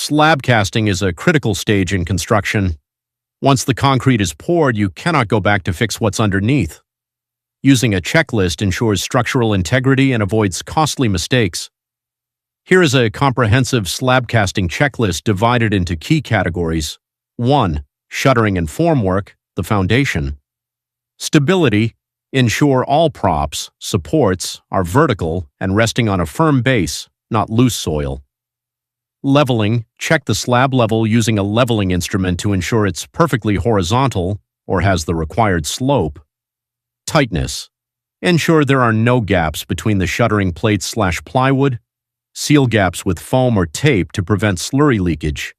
Slab casting is a critical stage in construction. Once the concrete is poured, you cannot go back to fix what's underneath. Using a checklist ensures structural integrity and avoids costly mistakes. Here is a comprehensive slab casting checklist divided into key categories. 1. Shuttering and formwork, the foundation. Stability. Ensure all props, supports, are vertical and resting on a firm base, not loose soil. Leveling. Check the slab level using a leveling instrument to ensure it's perfectly horizontal or has the required slope. Tightness. Ensure there are no gaps between the shuttering plates/plywood. Seal gaps with foam or tape to prevent slurry leakage.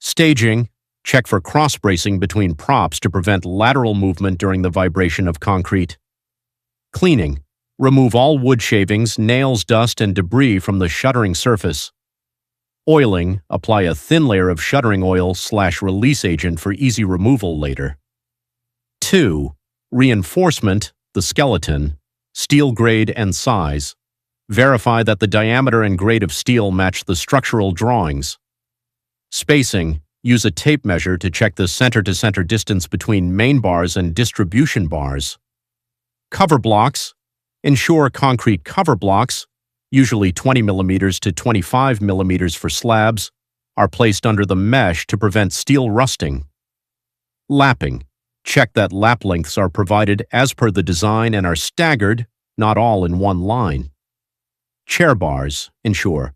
Staging. Check for cross-bracing between props to prevent lateral movement during the vibration of concrete. Cleaning. Remove all wood shavings, nails, dust, and debris from the shuttering surface. Oiling. Apply a thin layer of shuttering oil/release agent for easy removal later. 2. Reinforcement, the skeleton, steel grade and size. Verify that the diameter and grade of steel match the structural drawings. Spacing. Use a tape measure to check the center-to-center distance between main bars and distribution bars. Cover blocks. Ensure concrete cover blocks, usually 20 mm to 25 mm for slabs, are placed under the mesh to prevent steel rusting. Lapping. Check that lap lengths are provided as per the design and are staggered, not all in one line. Chair bars. Ensure.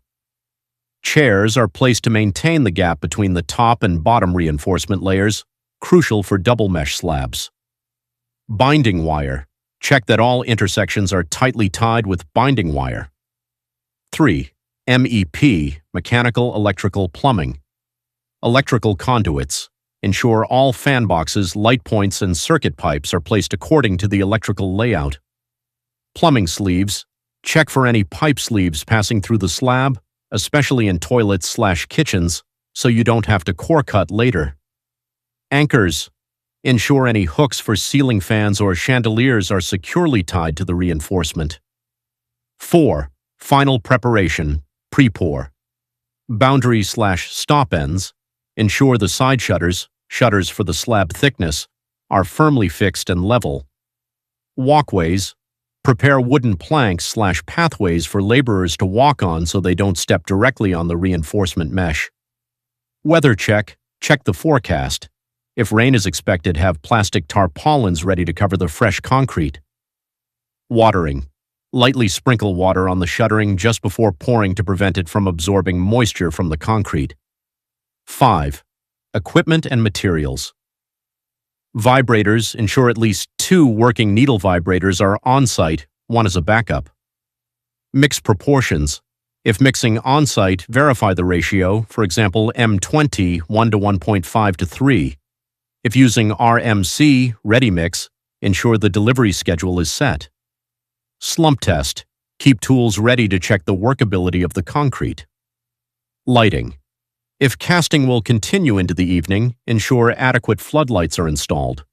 Chairs are placed to maintain the gap between the top and bottom reinforcement layers, crucial for double mesh slabs. Binding wire. Check that all intersections are tightly tied with binding wire. 3. MEP, mechanical, electrical, plumbing. Electrical conduits. Ensure all fan boxes, light points, and circuit pipes are placed according to the electrical layout. Plumbing sleeves. Check for any pipe sleeves passing through the slab, especially in toilets/kitchens, so you don't have to core cut later. Anchors. Ensure any hooks for ceiling fans or chandeliers are securely tied to the reinforcement. 4. Final preparation, pre-pour. Boundary/stop ends. Ensure the side shutters for the slab thickness, are firmly fixed and level. Walkways. Prepare wooden planks/pathways for laborers to walk on so they don't step directly on the reinforcement mesh. Weather check. Check the forecast. If rain is expected, have plastic tarpaulins ready to cover the fresh concrete. Watering. Lightly sprinkle water on the shuttering just before pouring to prevent it from absorbing moisture from the concrete. 5. Equipment and materials. Vibrators. Ensure at least 2 working needle vibrators are on-site, one as a backup. Mix proportions. If mixing on-site, verify the ratio, for example M20, 1 to 1.5 to 3. If using RMC, ready mix, ensure the delivery schedule is set. Slump test. Keep tools ready to check the workability of the concrete. Lighting. If casting will continue into the evening, ensure adequate floodlights are installed.